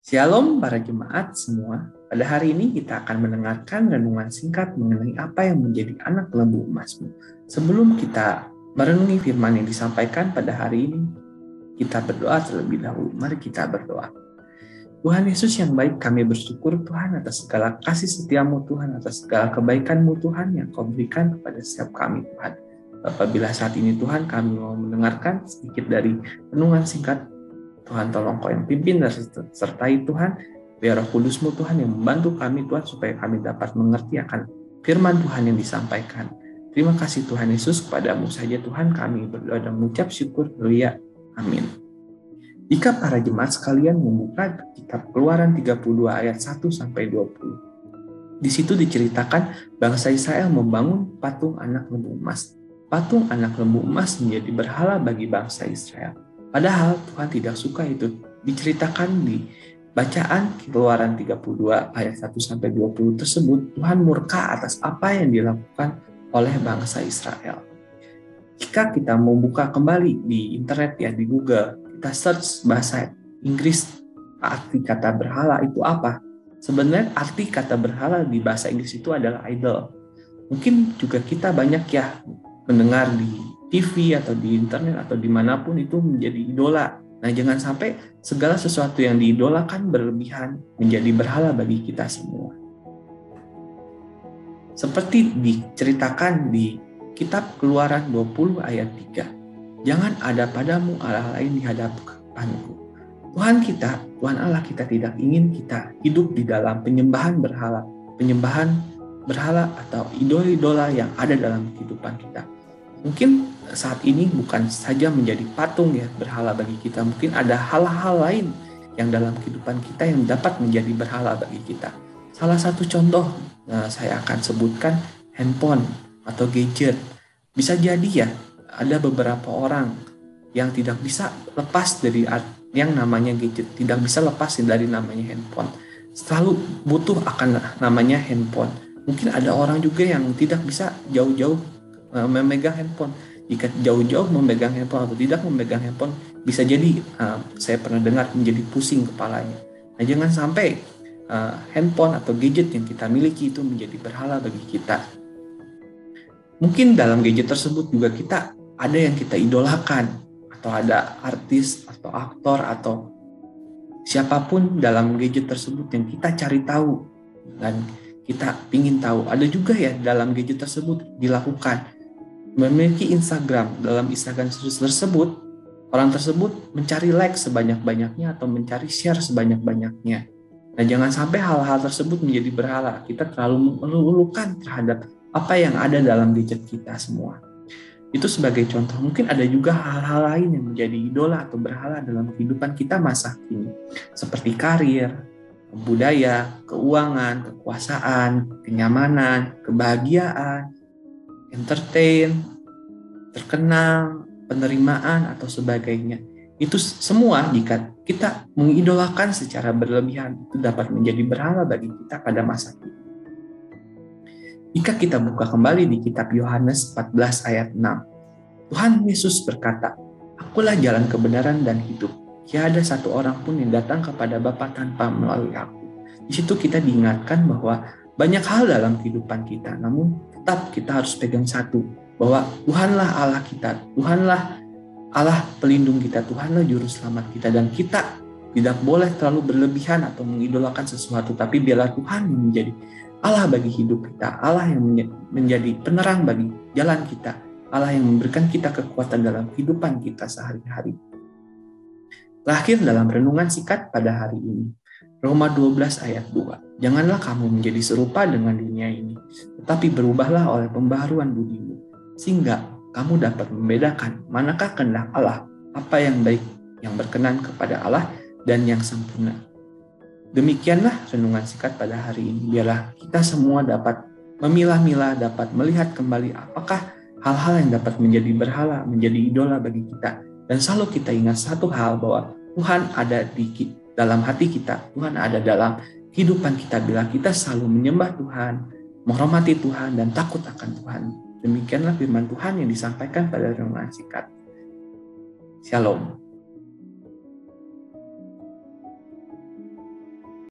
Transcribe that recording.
Shalom para jemaat semua. Pada hari ini kita akan mendengarkan renungan singkat mengenai apa yang menjadi anak lembu emasmu. Sebelum kita merenungi firman yang disampaikan pada hari ini, kita berdoa terlebih dahulu. Mari kita berdoa. Tuhan Yesus yang baik, kami bersyukur Tuhan atas segala kasih setiamu Tuhan, atas segala kebaikanmu Tuhan yang kau berikan kepada setiap kami Tuhan. Apabila saat ini Tuhan kami mau mendengarkan sedikit dari renungan singkat, Tuhan tolong kau yang pimpin dan sertai Tuhan, biar Roh Kudus-Mu Tuhan yang membantu kami Tuhan supaya kami dapat mengerti akan firman Tuhan yang disampaikan. Terima kasih Tuhan Yesus, kepadamu saja Tuhan kami berdoa dan mengucap syukur. Haleluya. Amin. Jika para jemaat sekalian membuka kitab Keluaran 32 ayat 1-20. Di situ diceritakan bangsa Israel membangun patung anak lembu emas. Patung anak lembu emas menjadi berhala bagi bangsa Israel. Padahal Tuhan tidak suka itu. Diceritakan di bacaan Keluaran 32 ayat 1-20 tersebut, Tuhan murka atas apa yang dilakukan oleh bangsa Israel. Jika kita mau buka kembali di internet ya, di Google, kita search bahasa Inggris arti kata berhala itu apa? Sebenarnya arti kata berhala di bahasa Inggris itu adalah idol. Mungkin juga kita banyak ya mendengar di TV atau di internet atau dimanapun itu menjadi idola. Nah, jangan sampai segala sesuatu yang diidolakan berlebihan menjadi berhala bagi kita semua. Seperti diceritakan di kitab Keluaran 20 ayat 3. Jangan ada padamu Allah lain di hadapanku. Tuhan kita, Tuhan Allah kita tidak ingin kita hidup di dalam penyembahan berhala atau idola-idola yang ada dalam kehidupan kita. Mungkin saat ini bukan saja menjadi patung ya berhala bagi kita, mungkin ada hal-hal lain yang dalam kehidupan kita yang dapat menjadi berhala bagi kita. Salah satu contoh saya akan sebutkan handphone atau gadget. Bisa jadi ya ada beberapa orang yang tidak bisa lepas dari yang namanya gadget, tidak bisa lepas dari namanya handphone. Selalu butuh akan namanya handphone. Mungkin ada orang juga yang tidak bisa jauh-jauh memegang handphone. Jika jauh-jauh memegang handphone atau tidak memegang handphone, bisa jadi saya pernah dengar menjadi pusing kepalanya. Nah, jangan sampai handphone atau gadget yang kita miliki itu menjadi berhala bagi kita. Mungkin dalam gadget tersebut juga kita ada yang kita idolakan, atau ada artis atau aktor atau siapapun dalam gadget tersebut yang kita cari tahu dan kita ingin tahu. Ada juga ya dalam gadget tersebut dilakukan memiliki Instagram. Dalam Instagram tersebut orang tersebut mencari like sebanyak-banyaknya atau mencari share sebanyak-banyaknya. Nah, jangan sampai hal-hal tersebut menjadi berhala. Kita terlalu melulukan terhadap apa yang ada dalam gadget kita semua. Itu sebagai contoh. Mungkin ada juga hal-hal lain yang menjadi idola atau berhala dalam kehidupan kita masa kini. Seperti karir, budaya, keuangan, kekuasaan, kenyamanan, kebahagiaan, entertain, terkenal, penerimaan, atau sebagainya. Itu semua jika kita mengidolakan secara berlebihan, itu dapat menjadi berhala bagi kita pada masa kini. Jika kita buka kembali di kitab Yohanes 14 ayat 6, Tuhan Yesus berkata, "Akulah jalan kebenaran dan hidup. Tiada satu orang pun yang datang kepada Bapa tanpa melalui aku." Di situ kita diingatkan bahwa banyak hal dalam kehidupan kita, namun tetap kita harus pegang satu, bahwa Tuhanlah Allah kita, Tuhanlah Allah pelindung kita, Tuhanlah juru selamat kita, dan kita tidak boleh terlalu berlebihan atau mengidolakan sesuatu, tapi biarlah Tuhan menjadi Allah bagi hidup kita, Allah yang menjadi penerang bagi jalan kita, Allah yang memberikan kita kekuatan dalam kehidupan kita sehari-hari. Terakhir dalam renungan singkat pada hari ini, Roma 12 ayat 2. Janganlah kamu menjadi serupa dengan dunia ini, tetapi berubahlah oleh pembaharuan budimu, sehingga kamu dapat membedakan manakah kehendak Allah, apa yang baik, yang berkenan kepada Allah, dan yang sempurna. Demikianlah renungan singkat pada hari ini. Biarlah kita semua dapat memilah-milah, dapat melihat kembali apakah hal-hal yang dapat menjadi berhala, menjadi idola bagi kita. Dan selalu kita ingat satu hal, bahwa Tuhan ada di dalam hati kita, Tuhan ada dalam kehidupan kita bila kita selalu menyembah Tuhan, menghormati Tuhan, dan takut akan Tuhan. Demikianlah firman Tuhan yang disampaikan pada renungan singkat. Shalom.